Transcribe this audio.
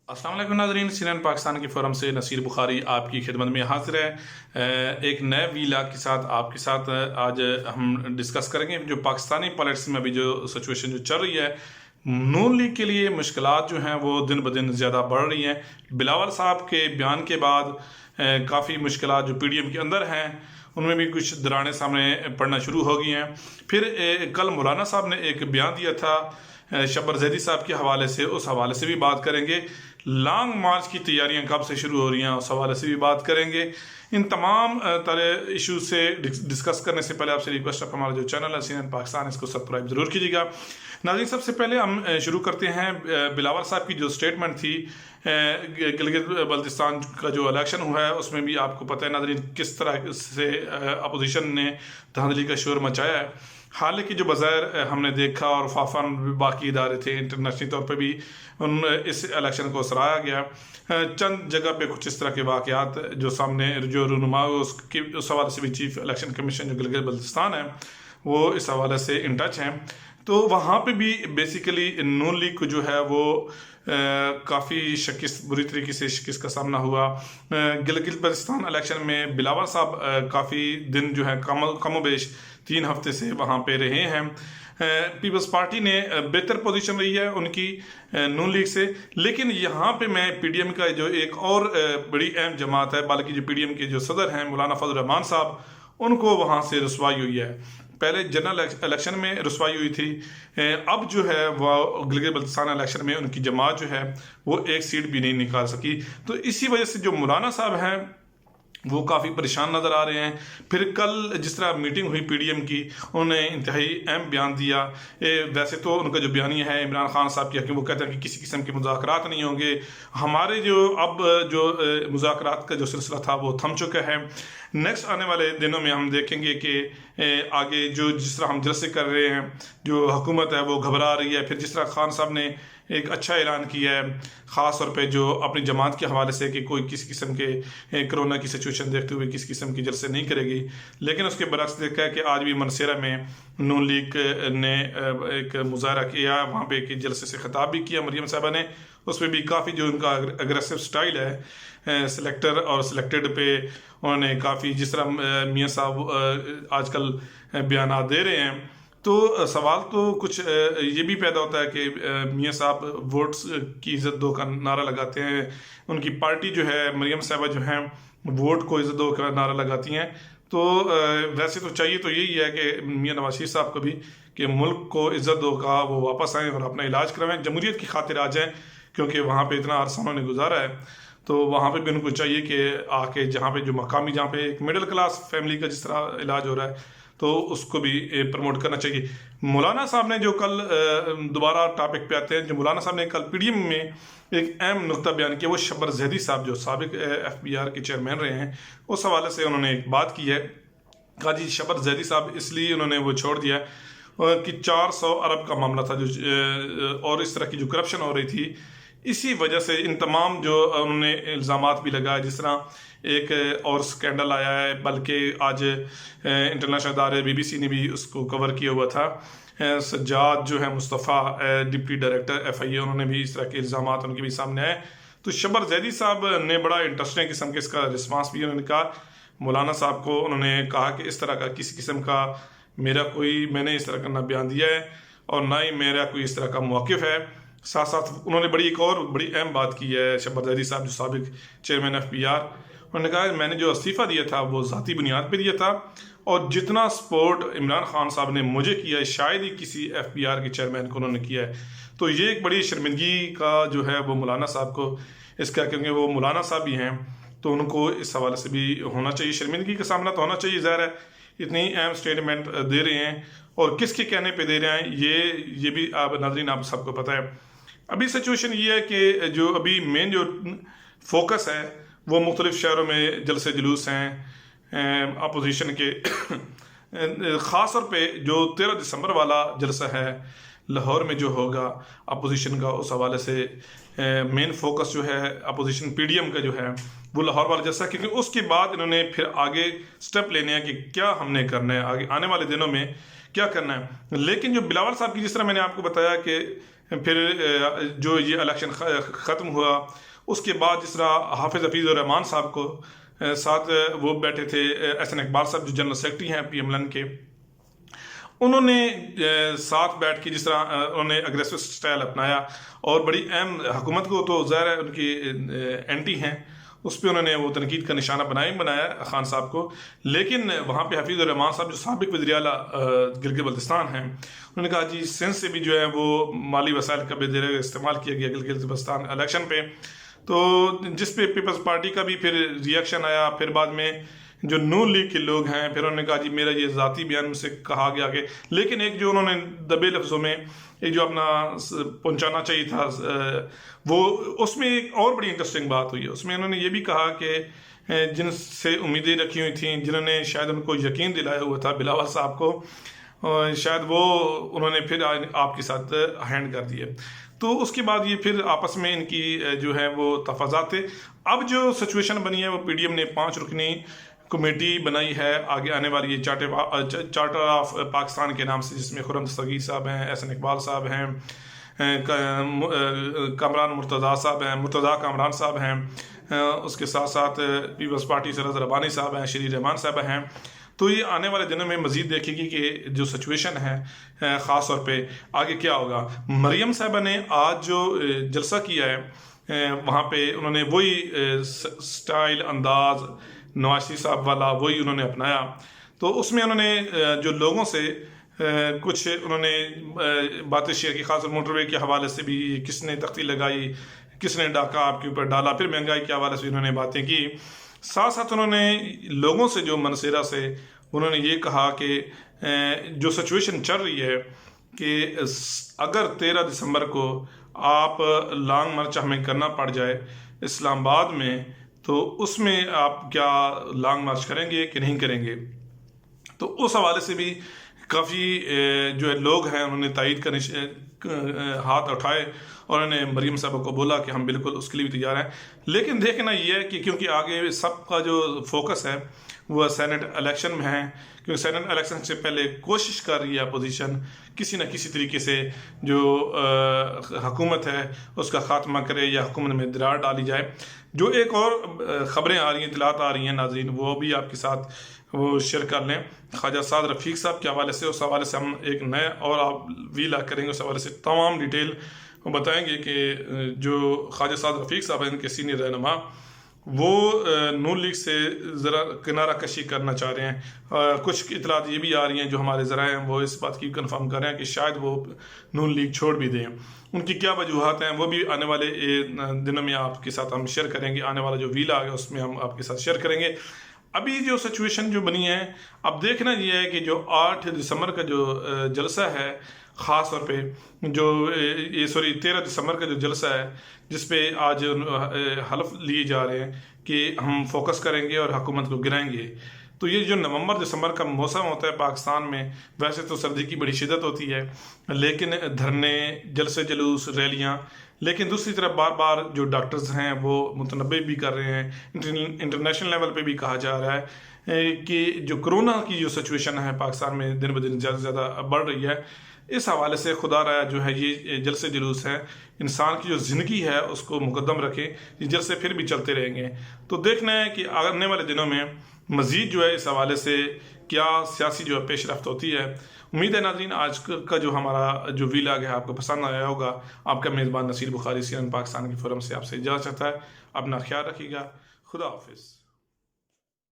अस्सलाम वालेकुम नाज़रीन, CNN पाकिस्तान के फोरम से नसीर बुखारी आपकी खिदमत में हाजिर है। एक नए वीलॉग के साथ आपके साथ आज हम डिस्कस करेंगे जो पाकिस्तानी पॉलिटिक्स में अभी जो सिचुएशन जो चल रही है। नून लीग के लिए मुश्किलात जो हैं वो दिन ब दिन ज़्यादा बढ़ रही हैं। बिलावल साहब के बयान के बाद काफ़ी मुश्किलात जो PDM के अंदर हैं उनमें भी कुछ दरारें सामने पड़ना शुरू हो गई हैं। फिर कल मौलाना साहब ने एक बयान दिया था शब्बर जैदी साहब के हवाले से, उस हवाले से भी बात करेंगे। लॉन्ग मार्च की तैयारियां कब से शुरू हो रही हैं उस हवाले से भी बात करेंगे। इन तमाम तरह इशू से डिस्कस करने से पहले आपसे रिक्वेस्ट है, हमारा जो चैनल है CNN पाकिस्तान, इसको सब्सक्राइब ज़रूर कीजिएगा। नाज़रीन, सबसे पहले हम शुरू करते हैं बिलावल साहब की जो स्टेटमेंट थी गिलगित बल्तिस्तान का जो इलेक्शन हुआ है उसमें भी आपको पता है नाज़रीन किस तरह से अपोजिशन ने धांधली का शोर मचाया है। हालांकि जो बाज़ाहिर हमने देखा और फाफान बाकी इदारे थे इंटरनेशनल तौर पे भी उन इस इलेक्शन को सराहा गया। चंद जगह पे कुछ इस तरह के वाक़यात जो सामने जो रूनुमा उसकी उस हवाले से भी चीफ इलेक्शन कमीशन जो गिलगित बल्तिस्तान है वो इस हवाले से इन टच हैं। तो वहाँ पे भी बेसिकली नून लीग को जो है वो काफ़ी शिकस्त, बुरी तरीके से शिकस्त का सामना हुआ। गिलगित बल्तिस्तान इलेक्शन में बिलावल साहब काफ़ी दिन जो है कमोबेश 3 हफ्ते से वहाँ पे रहे हैं। पीपल्स पार्टी ने बेहतर पोजीशन रही है उनकी नून लीग से, लेकिन यहाँ पे मैं PDM का जो एक और बड़ी अहम जमात है, बल्कि जो PDM के जो सदर हैं मौलाना फजल रहमान साहब, उनको वहाँ से रसवाई हुई है। पहले जनरल इलेक्शन में रसवाई हुई थी, अब जो है वह गिलगित बल्तिस्तान इलेक्शन में उनकी जमात जो है वो एक सीट भी नहीं निकाल सकी। तो इसी वजह से जो मौलाना साहब हैं वो काफ़ी परेशान नज़र आ रहे हैं। फिर कल जिस तरह मीटिंग हुई PDM की, उन्होंने इंतहाई अहम बयान दिया। वैसे तो उनका जो बयानिया है इमरान खान साहब की, वो कहते हैं कि किसी किस्म के मुज़ाकरात नहीं होंगे। हमारे जो अब जो मुज़ाकरात का जो सिलसिला था वो थम चुका है। नेक्स्ट आने वाले दिनों में हम देखेंगे कि आगे जो जिस तरह हम जलसे कर रहे हैं, जो हुकूमत है वो घबरा रही है। फिर जिस तरह खान साहब ने एक अच्छा ऐलान किया है ख़ास तौर पे जो अपनी जमात के हवाले से कि कोई किसी किस्म के कोरोना की सिचुएशन देखते हुए किसी किस्म की जलसे नहीं करेगी, लेकिन उसके बरक्स देखा है कि आज भी मनसेरा में नून लीग ने एक मुजाहरा किया, वहाँ पे एक जलसे से खिताब भी किया मरियम साहबा ने। उसमें भी काफ़ी जो उनका अग्रेसिव स्टाइल है सिलेक्टर और सिलेक्टेड पे उन्होंने काफ़ी, जिस तरह मियाँ साहब आजकल बयान दे रहे हैं, तो सवाल तो कुछ ये भी पैदा होता है कि मियाँ साहब वोट्स की इज़्ज़त दो का नारा लगाते हैं। उनकी पार्टी जो है मरियम साहबा जो हैं वोट को इज़्ज़त दो का नारा लगाती हैं। तो वैसे तो चाहिए तो यही है कि मियाँ नवाज शरीफ साहब को भी कि मुल्क को इज़्ज़त दो का वो वापस आएँ और अपना इलाज करवाएं, जमहूरियत की खातिर आ जाएँ, क्योंकि वहाँ पे इतना अरसा उन्होंने गुजारा है। तो वहाँ पे भी उनको चाहिए कि आके जहाँ पे जो मकामी, जहाँ पे एक मिडिल क्लास फैमिली का जिस तरह इलाज हो रहा है तो उसको भी प्रमोट करना चाहिए। मौलाना साहब ने जो कल दोबारा टॉपिक पे आते हैं, जो मौलाना साहब ने कल PDM में एक अहम नुक्ता बयान किया, वो शब्बर जैदी साहब जो साबिक FBR के चेयरमैन रहे हैं, उस हवाले से उन्होंने एक बात की है। कहा जी शब्बर जैदी साहब इसलिए उन्होंने वो छोड़ दिया कि 400 अरब का मामला था जो और इस तरह की जो करप्शन हो रही थी, इसी वजह से इन तमाम जो उन्होंने इल्ज़ामात भी लगाए। जिस तरह एक और स्कैंडल आया है, बल्कि आज इंटरनेशनल अदारे BBC ने भी उसको कवर किया हुआ था। सज्जाद जो है मुस्तफ़ा डिप्टी डायरेक्टर FIA, उन्होंने भी इस तरह के इल्ज़ामात उनके भी सामने आए। तो शब्बर जैदी साहब ने बड़ा इंटरेस्टिंग किस्म के इसका रिस्पांस भी उन्होंने कहा। मौलाना साहब को उन्होंने कहा कि इस तरह का किसी किस्म का मैंने इस तरह का ना बयान दिया है और ना ही मेरा कोई इस तरह का मौक़िफ़ है। साथ साथ उन्होंने एक और बड़ी अहम बात की है शब्बर जैदी साहब जो साबिक चेयरमैन FBR, उन्होंने कहा मैंने जो इस्तीफ़ा दिया था वो ज़ाती बुनियाद पे दिया था और जितना सपोर्ट इमरान खान साहब ने मुझे किया है शायद ही किसी FBR के चेयरमैन को उन्होंने किया है। तो ये एक बड़ी शर्मिंदगी का जो है वो मौलाना साहब को इसका, क्योंकि वो मौलाना साहब भी हैं तो उनको इस हवाले से भी होना चाहिए, शर्मिंदगी का सामना तो होना चाहिए। ज़ाहिर है इतनी अहम स्टेटमेंट दे रहे हैं और किसके कहने पर दे रहे हैं ये भी आप नाज़रीन आप सबको पता है। अभी सिचुएशन ये है कि जो अभी मेन जो फोकस है वो मुख्तलिफ शहरों में जलसे जुलूस हैं अपोजिशन के ख़ास तौर पे जो 13 दिसंबर वाला जलसा है लाहौर में जो होगा अपोजिशन का, उस हवाले से मेन फोकस जो है अपोजिशन PDM का जो है वो लाहौर वाला जलसा, क्योंकि उसके बाद इन्होंने फिर आगे स्टेप लेने हैं कि क्या हमने करना है आगे आने वाले दिनों में, کیا کرنا ہے. لیکن جو بلاول صاحب کی جس طرح میں نے آپ کو بتایا کہ پھر جو یہ الیکشن ختم ہوا اس کے بعد جس طرح حافظ حفیظ الرحمان صاحب کو ساتھ وہ بیٹھے تھے ایس این اقبال صاحب جو جنرل سیکرٹری ہیں پی ایم ایل این کے, انہوں نے ساتھ بیٹھ کے جس طرح انہوں نے اگریسو سٹائل اپنایا اور بڑی اہم حکومت کو تو ظاہر ہے ان کی اینٹی ہیں, اس پہ انہوں نے وہ تنقید کا نشانہ بنایا خان صاحب کو. لیکن وہاں پہ حفیظ الرحمان صاحب جو سابق وزیر اعلیٰ گلگت بلتستان ہیں, انہوں نے کہا جی سندھ سے بھی جو ہے وہ مالی وسائل کا بے دریغ استعمال کیا گیا گلگت بلتستان الیکشن پہ, تو جس پہ پیپلز پارٹی کا بھی پھر ریئیکشن آیا. پھر بعد میں جو نون لیگ کے لوگ ہیں پھر انہوں نے کہا جی میرا یہ ذاتی بیان مجھ سے کہا گیا کہ, لیکن ایک جو انہوں نے دبے لفظوں میں ایک جو اپنا پہنچانا چاہیے تھا وہ, اس میں ایک اور بڑی انٹرسٹنگ بات ہوئی ہے. اس میں انہوں نے یہ بھی کہا کہ جن سے امیدیں رکھی ہوئی تھیں, جنہوں نے شاید ان کو یقین دلایا ہوا تھا بلاول صاحب کو, شاید وہ انہوں نے پھر آپ کے ساتھ ہینڈ کر دیے. تو اس کے بعد یہ پھر آپس میں ان کی جو ہے وہ تفاضات تھے. اب جو سچویشن بنی ہے وہ پی ڈی ایم نے 5 رکنی کمیٹی بنائی ہے آگے آنے والی یہ چارٹر آف پاکستان کے نام سے, جس میں خرم دستگیر صاحب ہیں, احسن اقبال صاحب ہیں, کامران مرتضیٰ کامران صاحب ہیں, اس کے ساتھ ساتھ پیپلز پارٹی سے رضا ربانی صاحب ہیں, شری رحمان صاحب ہیں. تو یہ آنے والے دنوں میں مزید دیکھے گی کہ جو سچویشن ہے خاص طور پہ آگے کیا ہوگا. مریم صاحبہ نے آج جو جلسہ کیا ہے وہاں پہ انہوں نے وہی سٹائل انداز نواز شریف صاحب والا وہی انہوں نے اپنایا. تو اس میں انہوں نے جو لوگوں سے کچھ انہوں نے باتیں شیئر کی, خاص طور موٹر وے کے حوالے سے بھی کس نے تختی لگائی, کس نے ڈاکہ آپ کے اوپر ڈالا, پھر مہنگائی کے حوالے سے انہوں نے باتیں کی. ساتھ ساتھ انہوں نے لوگوں سے جو منصیرہ سے انہوں نے یہ کہا کہ جو سچویشن چل رہی ہے کہ اگر 13 دسمبر کو آپ لانگ مارچ ہمیں کرنا پڑ جائے اسلام آباد میں, تو اس میں آپ کیا لانگ مارچ کریں گے کہ نہیں کریں گے. تو اس حوالے سے بھی کافی جو ہے لوگ ہیں انہوں نے تائید کا ہاتھ اٹھائے اور انہوں نے مریم صاحبہ کو بولا کہ ہم بالکل اس کے لیے بھی تیار ہیں. لیکن دیکھنا یہ ہے کہ کیونکہ آگے سب کا جو فوکس ہے وہ سینٹ الیکشن میں ہے, کیونکہ سینٹ الیکشن سے پہلے کوشش کر رہی ہے اپوزیشن کسی نہ کسی طریقے سے جو حکومت ہے اس کا خاتمہ کرے یا حکومت میں دراڑ ڈالی جائے. جو ایک اور خبریں آ رہی ہیں, اطلاعات آ رہی ہیں ناظرین, وہ بھی آپ کے ساتھ وہ شیئر کر لیں. خواجہ سعد رفیق صاحب کے حوالے سے, اس حوالے سے ہم ایک نئے اور آپ ویلا کریں گے, اس حوالے سے تمام ڈیٹیل بتائیں گے کہ جو خواجہ سعد رفیق صاحب ہیں ان کے سینئر رہنما, وہ نون لیگ سے ذرا کنارہ کشی کرنا چاہ رہے ہیں. کچھ اطلاعات یہ بھی آ رہی ہیں جو ہمارے ذرائع ہیں وہ اس بات کی کنفرم کر رہے ہیں کہ شاید وہ نون لیگ چھوڑ بھی دیں. ان کی کیا وجوہات ہیں وہ بھی آنے والے دنوں میں آپ کے ساتھ ہم شیئر کریں گے. آنے والا جو ویلا آگا اس میں ہم آپ کے ساتھ شیئر کریں گے. ابھی جو سچویشن جو بنی ہے, اب دیکھنا یہ ہے کہ جو 8 دسمبر کا جو جلسہ ہے, خاص طور پہ جو 13 دسمبر کا جو جلسہ ہے جس پہ آج حلف لیے جا رہے ہیں کہ ہم فوکس کریں گے اور حکومت کو گرائیں گے. تو یہ جو نومبر دسمبر کا موسم ہوتا ہے پاکستان میں, ویسے تو سردی کی بڑی شدت ہوتی ہے, لیکن دھرنے, جلسے جلوس, ریلیاں, لیکن دوسری طرف بار بار جو ڈاکٹرز ہیں وہ متنبع بھی کر رہے ہیں, انٹرنیشنل لیول پہ بھی کہا جا رہا ہے کہ جو کرونا کی جو سچویشن ہے پاکستان میں دن بدن زیادہ سے زیادہ بڑھ رہی ہے. اس حوالے سے خدا رایا جو ہے یہ جلسے جلوس ہیں انسان کی جو زندگی ہے اس کو مقدم رکھیں, یہ جلسے پھر بھی چلتے رہیں گے. تو دیکھنا ہے کہ آنے والے دنوں میں مزید جو ہے اس حوالے سے کیا سیاسی جو ہے پیش رفت ہوتی ہے. امید ہے ناظرین آج کا جو ہمارا جو ویلاگ ہے آپ کو پسند آیا ہوگا. آپ کا میزبان نصیر بخاری CNN پاکستان کے فورم سے آپ سے اجازت چاہتا ہے. اپنا خیال رکھیے گا. خدا حافظ.